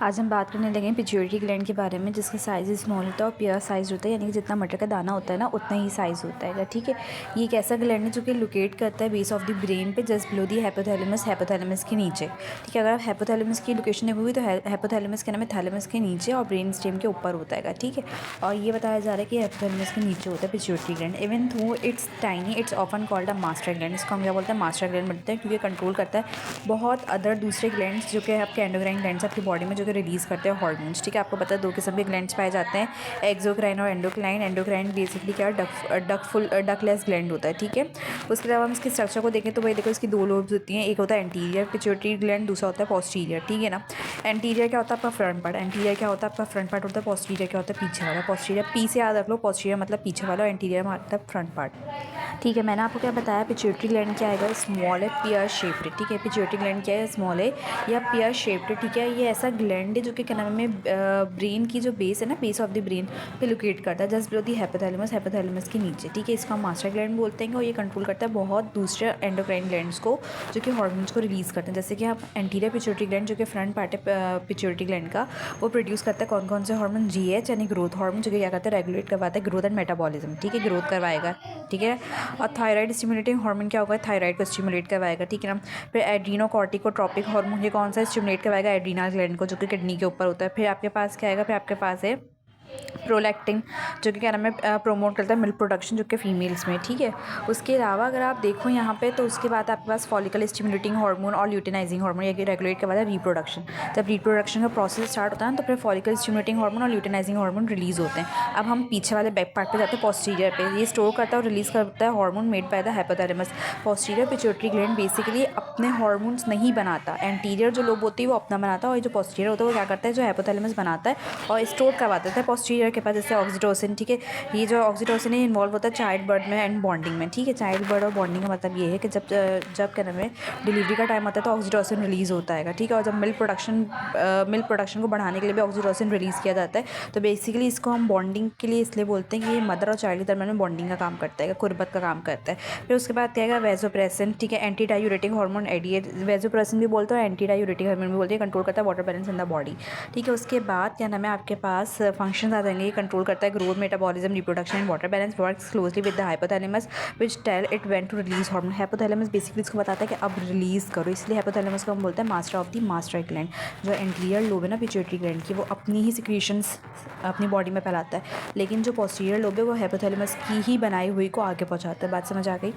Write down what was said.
आज हम बात करने लगे हैं पिट्यूटरी ग्लैंड के बारे में, जिसका साइज़ स्मॉल होता है और पेयर साइज़ होता है, यानी कि जितना मटर का दाना होता है ना उतना ही साइज़ होता है। ठीक है, ये एक ऐसा ग्लैंड है जो कि लोकेट करता है बेस ऑफ द ब्रेन पे, जस्ट बिलो दी हाइपोथैलेमस के नीचे। ठीक है, अगर आप हाइपोथैलेमस की लोकेशन देखोगे तो हाइपोथैलेमस के नाम है थैलेमस के नीचे और ब्रेन स्टेम के ऊपर होता है। ठीक है, और ये बताया जा रहा है कि हाइपोथैलेमस के नीचे होता है पिट्यूटरी ग्लैंड। इवन थो it's tiny, it's often called a master gland. इसको हम क्या बोलते हैं? मास्टर ग्लैंड बोलते हैं, क्योंकि कंट्रोल करता है बहुत अदर दूसरे ग्लैंड्स जो कि आपके एंडोक्राइन ग्लैंड्स आपकी बॉडी में जो कि रिलीज़ करते हैं हार्मोन्स। ठीक है, आपको पता है दो किस्म के ग्लैंड्स पाए जाते हैं, एक्सोक्राइन और एंडोक्राइन। एंडोक्राइन बेसिकली क्या है? डकलेस ग्लैंड होता है। ठीक है, उसके अलावा हम इसके स्ट्रक्चर को देखें तो भाई देखो, इसकी दो लोब्स होती हैं, एक होता है एंटीरियर पिट्यूटरी ग्लैंड, दूसरा होता है पोस्टीरियर। ठीक है ना, एंटीरियर क्या होता है? आपका फ्रंट पार्ट। एंटीरियर क्या होता है? आपका फ्रंट पार्ट होता है। पोस्टीरियर क्या होता है? पीछे वाला। पोस्टीरियर पी से याद रख लो, पोस्टीरियर मतलब पीछे वाला और एंटीरियर मतलब फ्रंट पार्ट। ठीक है, मैंने आपको क्या बताया? पिट्यूटरी ग्लैंड क्या आएगा? स्मॉल है, पियर शेप्ड। ठीक है, पिट्यूटरी ग्लैंड क्या है? स्मॉल है या पियर शेप्ड। ठीक है, ये ऐसा ग्लैंड है जो कि क्या नाम है, ब्रेन की जो बेस है ना, बेस ऑफ द ब्रेन पे लोकेट करता है, जस्ट बिलो दी हाइपोथैलेमस के नीचे। ठीक है, इसको हम मास्टर ग्लैंड बोलते हैं और ये कंट्रोल करता है बहुत दूसरे एंडोक्राइन ग्लैंड्स को जो कि हार्मोन्स को रिलीज़ करते हैं। जैसे कि आप एंटीरियर पिट्यूटरी ग्लैंड जो कि फ्रंट पार्ट है पिट्यूटरी ग्लैंड का, वो प्रोड्यूस करता है कौन कौन से हार्मोन? जीएच यानी ग्रोथ हार्मोन, जो कि क्या करता है? रेगुलेट करवाता है ग्रोथ एंड मेटाबॉलिज्म। ठीक है, ग्रोथ करवाएगा। ठीक है, और थायराइड स्टिमुलेटिंग हार्मोन क्या होगा? थायराइड को स्टिमुलेट करवाएगा। ठीक है ना, फिर एड्रीनोकॉर्टिकोट्रोपिक हार्मोन, ये कौन सा स्टिमुलेट करवाएगा? एड्रीनल ग्लैंड को, जो कि किडनी के ऊपर होता है। फिर आपके पास क्या आएगा? फिर आपके पास है प्रोलैक्टिन, जो कि क्या नाम है, प्रोमोट करता है मिल्क प्रोडक्शन, जो कि फीमेल्स में। ठीक है, उसके अलावा अगर आप देखो यहाँ पे तो उसके बाद आपके पास फॉलिकल स्टिमुलेटिंग हार्मोन और ल्यूटिनाइजिंग हार्मोन, ये रेगुलेट करवाता है रिप्रोडक्शन। जब रिप्रोडक्शन का प्रोसेस स्टार्ट होता है तो फिर फॉलिकल स्टिमुलेटिंग हार्मोन और ल्यूटिनाइजिंग हार्मोन रिलीज़ होते हैं। अब हम पीछे वाले बैक पार्ट पे जाते हैं, पोस्टीरियर पे। ये स्टोर करता है और रिलीज़ करता है hormone made by the hypothalamus. Posterior pituitary gland basically अपने हार्मोन्स नहीं बनाता, एंटीरियर जो लोब होती है वो अपना बनाता है, और जो पोस्टीरियर होता है वो क्या करता है? जो हाइपोथैलेमस बनाता है और स्टोर करवा देता है पोस्टीरियर के पास, जैसे ऑक्सीटोसिन। ठीक है, ये जो ऑक्सीटोसिन है इन्वॉल्व होता है चाइल्ड बर्थ में एंड बॉन्डिंग में। ठीक है, चाइल्ड बर्थ और बॉन्डिंग का मतलब ये है कि जब जब क्या नाम है, डिलीवरी का टाइम आता है तो ऑक्सीटोसिन रिलीज़ होता है। ठीक है, और जब मिल्क प्रोडक्शन को बढ़ाने के लिए भी ऑक्सीटोसिन रिलीज़ किया जाता है। तो बेसिकली इसको हम बॉन्डिंग के लिए इसलिए बोलते हैं कि ये मदर और चाइल्ड के दरमियान में बॉन्डिंग का काम करता है, कुर्बत का काम करता है। फिर उसके बाद क्या है? वेजोप्रेसिन। ठीक है, एंटी डायूरेटिक हार्मोन एडिएट, वेजोप्रेसिन भी बोलते हैं, एंटी डायूरेटिक हार्मोन भी बोलते हैं, कंट्रोल करता है water balance in the body. ठीक है, उसके बाद क्या नाम है, आपके पास फंक्शंस आ जाएंगे। कंट्रोल करता है growth, metabolism, reproduction and water balance, works closely with the hypothalamus which tell it when to release hormone. Hypothalamus basically इसको बताता है कि अब रिलीज़ करो, इसलिए हाइपोथैलेमस को हम बोलते हैं master of the master gland. जो एंटीरियर लोब है ना पिट्यूटरी ग्लैंड की, वो अपनी ही सिक्रीशंस अपनी बॉडी में फैलाता है, लेकिन जो पोस्टीरियर लोब है वो हाइपोथैलेमस की ही बनाई हुई को आगे पहुंचाता है। बात समझ आ गई?